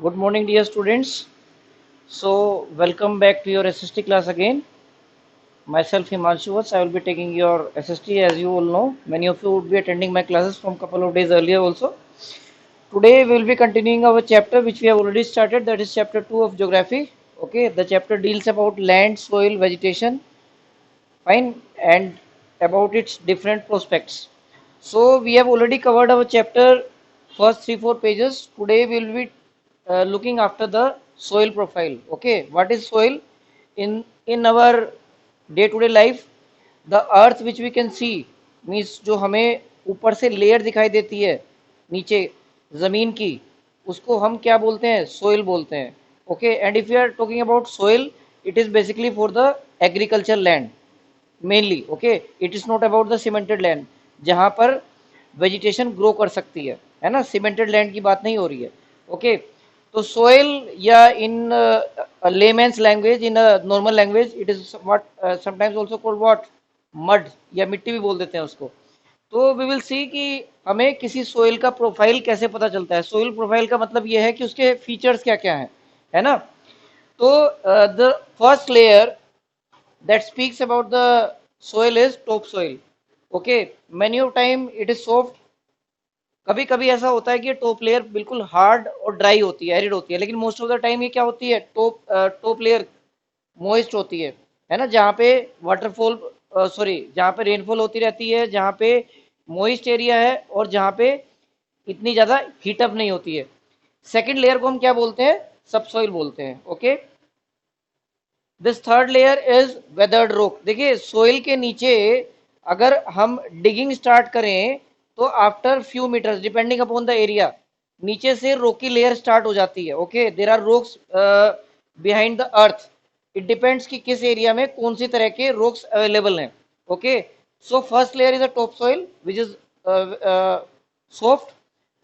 Good morning, dear students. So, welcome back to your SST class again. Myself, Himanshu Vats, I will be taking your SST as you all know. Many of you would be attending my classes from couple of days earlier also. Today, we will be continuing our chapter which we have already started, that is chapter 2 of geography. Okay, the chapter deals about land, soil, vegetation, fine, and about its different prospects. So we have already covered our chapter first 3-4 pages. Today we will be looking after the soil profile. Okay, what is soil? In our day to day life, the earth which we can see means जो हमें ऊपर से layer दिखाई देती है नीचे जमीन की, उसको हम क्या बोलते हैं? सोइल बोलते हैं. Okay, and if you are talking about soil, it is basically for the agriculture land mainly. Okay, it is not about the cemented land जहां पर वेजिटेशन ग्रो कर सकती है ना. सीमेंटेड लैंड की बात नहीं हो रही है. ओके, तो सोइल या in layman's language, in normal language, it is what sometimes also called what, mud, या मिट्टी भी बोल देते हैं उसको. तो वी विल सी कि हमें किसी सोइल का प्रोफाइल कैसे पता चलता है. सोइल प्रोफाइल का मतलब ये है कि उसके फीचर्स क्या क्या हैं, है ना. तो the first layer that speaks about the soil is topsoil. Okay, many of time it is soft. कभी कभी ऐसा होता है कि टॉप लेयर बिल्कुल हार्ड और ड्राई होती है, एरिड होती है, लेकिन मोस्ट ऑफ द टाइम ये क्या होती है? टॉप लेयर मोइस्ट होती है ना, जहाँ पे वाटरफॉल सॉरी जहाँ पे रेनफॉल होती रहती है, जहाँ पे मोइस्ट एरिया है और जहाँ पे इतनी ज़्यादा हीटअप नहीं होती है. सेकंड लेयर को हम क्या बोलते हैं? सबसॉइल बोलते हैं. Okay, this third layer is weathered rock. देखिए, सोइल के नीचे अगर हम डिगिंग स्टार्ट करें तो after few meters depending upon the area नीचे से रोकी लेयर स्टार्ट हो जाती है. Okay, there are rocks behind the earth. It depends कि किस एरिया में कौन सी तरह के रोक्स अवेलेबल हैं. Okay, so first layer is a top soil which is soft.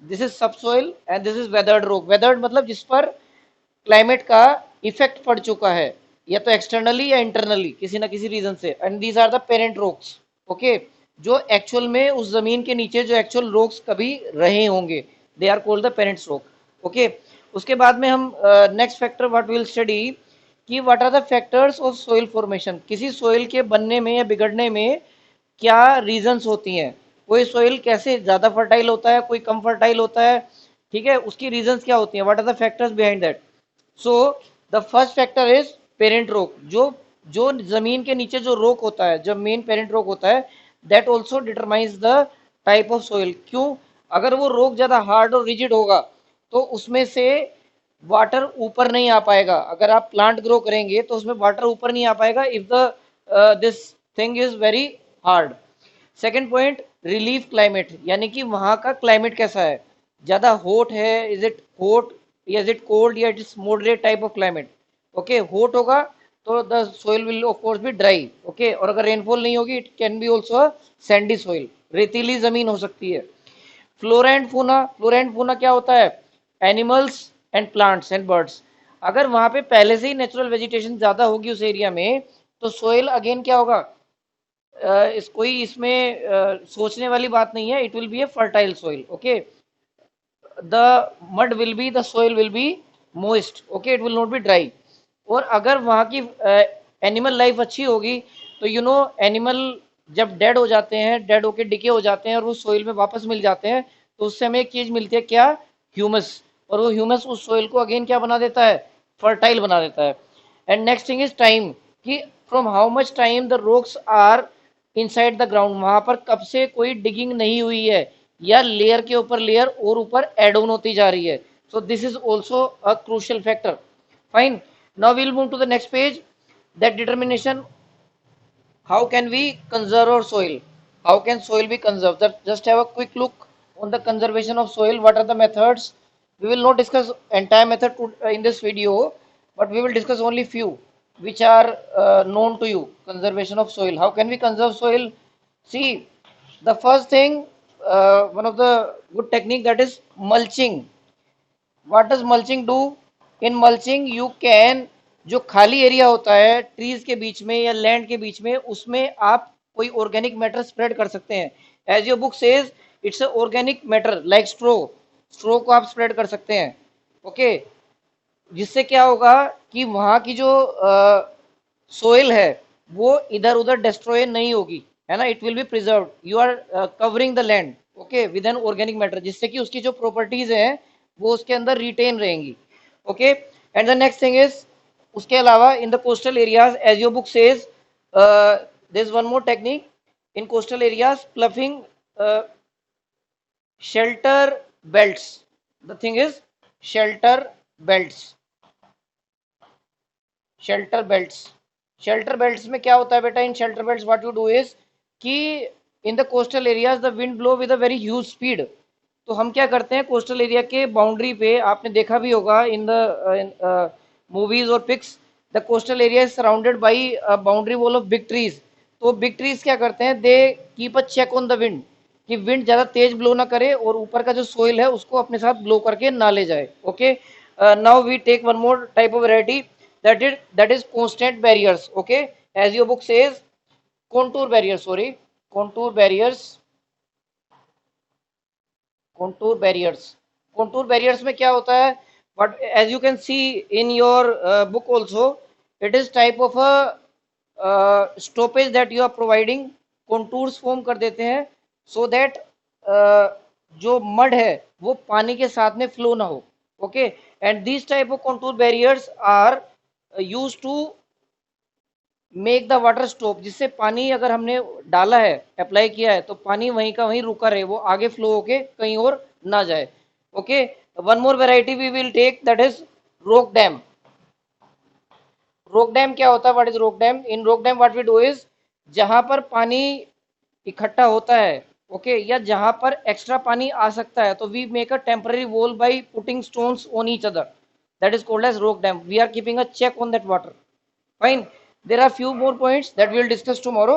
This is सब soil and this is weathered rock. Weathered मतलब जिस पर क्लाइमेट का इफेक्ट पड़ चुका है, या तो एक्सटर्नली या इंटरनली किसी ना किसी रीजन से. And these are the parent rocks. Okay, जो एक्चुअल में उस जमीन के नीचे जो एक्चुअल रोक्स कभी रहे होंगे, they are called the parents rock. Okay, उसके बाद में हम next factor what will study कि what are the factors of soil formation. किसी सोइल के बनने में या बिगड़ने में क्या रीजंस होती हैं. कोई सोइल कैसे ज़्यादा फर्टाइल होता है, कोई कम फर्टाइल होता है, ठीक है, उसकी रीजंस क्या होती हैं, what are the factors behind that. So the first factor is parent rock. जो जो जमीन के नीचे जो रोक होता है, जो मेन पेरेंट रोक होता है, that also determines the type of soil. क्यों? अगर वो रोक ज़्यादा हार्ड और रिजिड होगा तो उसमें से वाटर ऊपर नहीं आ पाएगा. अगर आप प्लांट ग्रो करेंगे तो उसमें वाटर ऊपर नहीं आ पाएगा if the this thing is very hard. Second point, relief climate, यानी कि वहाँ का क्लाइमेट कैसा है. ज़्यादा हॉट है, इज इट हॉट, या इज इट कोल्ड, या it is moderate type of climate. Okay, hot होगा तो the soil will of course be dry. Okay, और अगर रेनफॉल नहीं होगी it can be also sandy soil, रेतीली जमीन हो सकती है. Flora and fauna. Flora and fauna क्या होता है? Animals and plants and birds. अगर वहां पे पहले से ही नेचुरल वेजिटेशन ज्यादा होगी उस एरिया में, तो सोइल अगेन क्या होगा? इस कोई इसमें सोचने वाली बात नहीं है. It will B A fertile soil. Okay, the mud will be, the soil will be moist. Okay, it will not be dry. और अगर वहाँ की एनिमल लाइफ अच्छी होगी तो यू नो एनिमल जब डेड हो जाते हैं, डेड होके डिके हो जाते हैं और वो सोइल में वापस मिल जाते हैं, तो उससे हमें एक चीज मिलती है क्या? ह्यूमस. और वो ह्यूमस उस सोइल को अगेन क्या बना देता है? फर्टाइल बना देता है. And next thing is time, कि from how much time the rocks are inside the ground. वहां पर कब से कोई डिगिंग नहीं हुई है, या लेयर के ऊपर लेयर और ऊपर एड ऑन होती जा रही है. So this is also a crucial factor. Fine. Now we'll move to the next page. That determination. How can we conserve our soil? How can soil be conserved? Just have a quick look on the conservation of soil. What are the methods? We will not discuss entire method in this video, but we will discuss only few which are known to you. Conservation of soil. How can we conserve soil? See, the first thing, one of the good technique, that is mulching. What does mulching do? In mulching you can, जो खाली area होता है trees के बीच में या land के बीच में, उसमें आप कोई ऑर्गेनिक मैटर स्प्रेड कर सकते हैं. As your book says, it's organic matter like straw. Straw को आप स्प्रेड कर सकते हैं. ओके, जिससे क्या होगा कि वहां की जो सोइल है वो इधर उधर डिस्ट्रॉय नहीं होगी, है ना, it will be preserve, you are covering the land, okay, with an organic matter, जिससे कि उसकी जो प्रॉपर्टीज हैं वो उसके अंदर रिटेन रहेंगी, okay. And the next thing is, उसके अलावा in the coastal areas as your book says, this one more technique in coastal areas, ploughing shelter belts, the thing is shelter belts, shelter belts. Shelter belts में क्या होता है बेटा, in shelter belts what you do is कि in the coastal areas the wind blow with a very huge speed. तो हम क्या करते हैं, कोस्टल एरिया के बाउंड्री पे आपने देखा भी होगा इन द मूवीज और pics, the coastal area is surrounded by boundary wall of big trees. तो बिग ट्रीज क्या करते हैं, they keep a check on the wind, कि विंड ज़्यादा तेज ब्लो ना करे और ऊपर का जो सोइल है उसको अपने साथ ब्लो करके ना ले जाए, okay. Now we take one more type of variety, that is constant barriers, okay, as your book says, contour barriers, sorry, contour barriers, contour barriers, contour barriers में क्या होता है, but as you can see in your book also, it is type of a stoppage that you are providing, contours form कर देते हैं so that जो mud है वो पानी के साथ में flow ना हो, okay, and these type of contour barriers are used to make the water stop, जिससे पानी अगर हमने डाला है, अप्लाई किया है, तो पानी वहीं का वहीं रुका रहे, वो आगे फ्लो होके कहीं और ना जाए, okay. One more variety we will take, that is rock dam. Rock dam क्या होता है, what is rock dam, in rock dam what we do is, जहां पर पानी इकट्ठा होता है, ओके, या जहां पर एक्स्ट्रा पानी आ सकता है, तो we make a temporary wall by putting stones on each other, that is called as rock dam, we are keeping a check on that water, fine। There are few more points that we will discuss tomorrow,